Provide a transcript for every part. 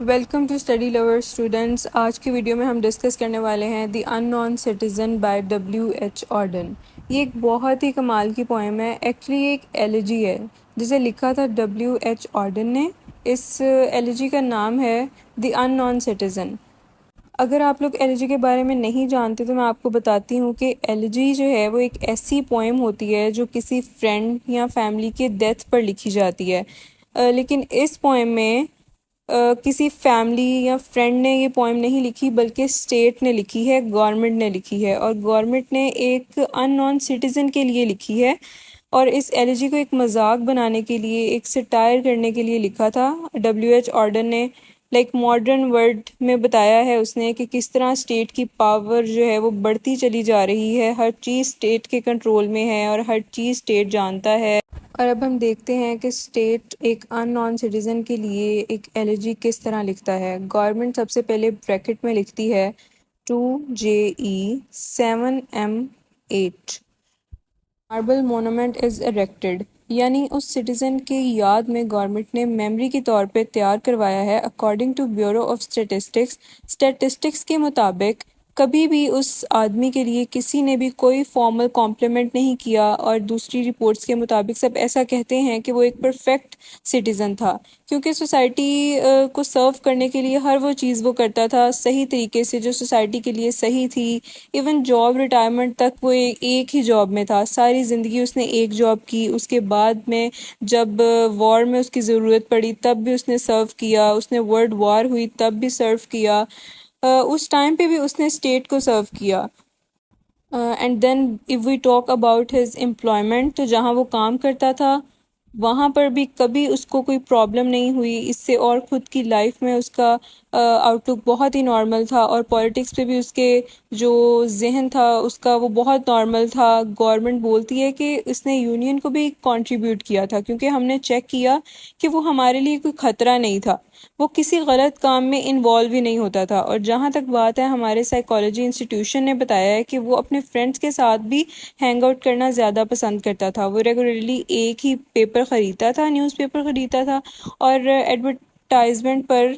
Welcome to study lover students. آج کی video میں ہم ڈسکس کرنے والے ہیں دی ان نون سٹیزن بائی W.H. آرڈن. یہ ایک بہت ہی کمال کی پوئم ہے. ایکچولی یہ ایک ایلیجی ہے جسے لکھا تھا W.H. آرڈن نے. اس ایلیجی کا نام ہے دی ان نون سٹیزن. اگر آپ لوگ ایلیجی کے بارے میں نہیں جانتے تو میں آپ کو بتاتی ہوں کہ ایلیجی جو ہے وہ ایک ایسی پوئم ہوتی ہے جو کسی فرینڈ یا فیملی کے ڈیتھ پر لکھی جاتی ہے. لیکن اس پوئم میں کسی فیملی یا فرینڈ نے یہ پوئم نہیں لکھی بلکہ اسٹیٹ نے لکھی ہے، گورنمنٹ نے لکھی ہے، اور گورنمنٹ نے ایک ان نون سٹیزن کے لیے لکھی ہے. اور اس ایلیجی کو ایک مذاق بنانے کے لیے، ایک سٹائر کرنے کے لیے لکھا تھا W.H. آرڈن نے. ماڈرن ورلڈ میں بتایا ہے اس نے کہ کس طرح اسٹیٹ کی پاور جو ہے وہ بڑھتی چلی جا رہی ہے، ہر چیز اسٹیٹ کے کنٹرول میں ہے اور ہر چیز اسٹیٹ جانتا ہے. اور اب ہم دیکھتے ہیں کہ اسٹیٹ ایک ان نون سٹیزن کے لیے ایک ایلیجی کس طرح لکھتا ہے. گورنمنٹ سب سے پہلے بریکٹ میں لکھتی ہے 2JE7M8 ماربل مونومنٹ از erected، یعنی اس سٹیزن کی یاد میں گورنمنٹ نے میموری کے طور پہ تیار کروایا ہے. According to bureau of statistics کے مطابق کبھی بھی اس آدمی کے لیے کسی نے بھی کوئی فارمل کمپلیمنٹ نہیں کیا، اور دوسری رپورٹس کے مطابق سب ایسا کہتے ہیں کہ وہ ایک پرفیکٹ سٹیزن تھا، کیونکہ سوسائٹی کو سرو کرنے کے لیے ہر وہ چیز وہ کرتا تھا صحیح طریقے سے جو سوسائٹی کے لیے صحیح تھی. ایون جاب ریٹائرمنٹ تک وہ ایک ہی جاب میں تھا، ساری زندگی اس نے ایک جاب کی. اس کے بعد میں جب وار میں اس کی ضرورت پڑی تب بھی اس نے سرو کیا، اس نے ورلڈ وار ہوئی تب بھی سرو کیا، اس ٹائم پہ بھی اس نے اسٹیٹ کو سرو کیا. And then if we talk about his employment، تو جہاں وہ کام کرتا تھا وہاں پر بھی کبھی اس کو کوئی پرابلم نہیں ہوئی اس سے، اور خود کی لائف میں اس کا آؤٹ لک بہت ہی نارمل تھا، اور پالیٹکس پہ بھی اس کے جو ذہن تھا اس کا وہ بہت نارمل تھا. گورنمنٹ بولتی ہے کہ اس نے یونین کو بھی کنٹریبیوٹ کیا تھا، کیونکہ ہم نے چیک کیا کہ وہ ہمارے لیے کوئی خطرہ نہیں تھا، وہ کسی غلط کام میں انوالو ہی نہیں ہوتا تھا. اور جہاں تک بات ہے، ہمارے سائیکالوجی انسٹیٹیوشن نے بتایا ہے کہ وہ اپنے فرینڈس کے ساتھ بھی ہینگ آؤٹ کرنا زیادہ پسند کرتا تھا. وہ ریگولرلی ایک ہی پیپر خریدتا تھا، نیوز پیپر خریدتا تھا، اور ایڈورٹائزمنٹ پر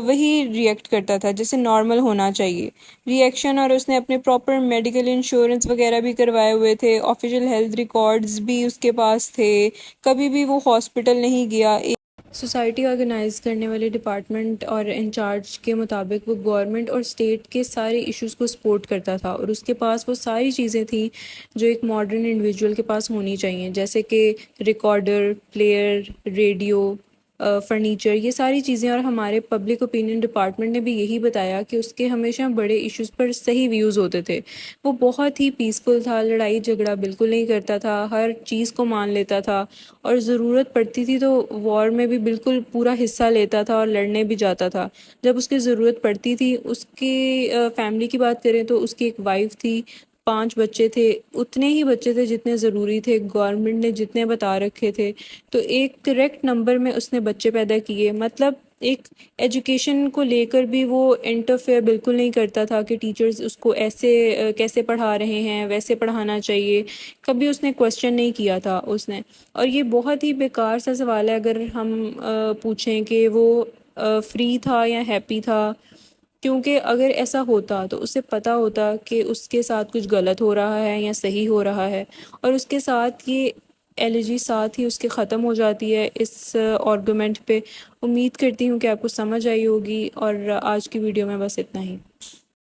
وہی ریئیکٹ کرتا تھا جیسے نارمل ہونا چاہیے ریئیکشن. اور اس نے اپنے پراپر میڈیکل انشورنس وغیرہ بھی کروائے ہوئے تھے، آفیشیل ہیلتھ ریکارڈز بھی اس کے پاس تھے، کبھی بھی وہ ہاسپٹل نہیں گیا. سوسائٹی آرگنائز کرنے والے ڈپارٹمنٹ اور انچارج کے مطابق وہ گورنمنٹ اور اسٹیٹ کے سارے ایشوز کو سپورٹ کرتا تھا، اور اس کے پاس وہ ساری چیزیں تھیں جو ایک ماڈرن انڈیویجول کے پاس ہونی چاہیے، جیسے کہ ریکارڈر، پلیئر، ریڈیو، فرنیچر، یہ ساری چیزیں. اور ہمارے پبلک اوپینین ڈپارٹمنٹ نے بھی یہی بتایا کہ اس کے ہمیشہ بڑے ایشوز پر صحیح ویوز ہوتے تھے. وہ بہت ہی پیسفل تھا، لڑائی جھگڑا بالکل نہیں کرتا تھا، ہر چیز کو مان لیتا تھا، اور ضرورت پڑتی تھی تو وار میں بھی بالکل پورا حصہ لیتا تھا اور لڑنے بھی جاتا تھا جب اس کی ضرورت پڑتی تھی. اس کی فیملی کی بات کریں تو اس کی ایک وائف تھی، 5 بچے تھے، اتنے ہی بچے تھے جتنے ضروری تھے، گورنمنٹ نے جتنے بتا رکھے تھے. تو ایک کریکٹ نمبر میں اس نے بچے پیدا کیے. مطلب ایک ایجوکیشن کو لے کر بھی وہ انٹرفیئر بالکل نہیں کرتا تھا کہ ٹیچرز اس کو ایسے کیسے پڑھا رہے ہیں، ویسے پڑھانا چاہیے، کبھی اس نے کویسچن نہیں کیا تھا اس نے. اور یہ بہت ہی بیکار سا سوال ہے اگر ہم پوچھیں کہ وہ فری تھا یا ہیپی تھا، کیونکہ اگر ایسا ہوتا تو اسے پتہ ہوتا کہ اس کے ساتھ کچھ غلط ہو رہا ہے یا صحیح ہو رہا ہے، اور اس کے ساتھ یہ ایلیجی ساتھ ہی اس کے ختم ہو جاتی ہے اس آرگومنٹ پہ. امید کرتی ہوں کہ آپ کو سمجھ آئی ہوگی، اور آج کی ویڈیو میں بس اتنا ہی.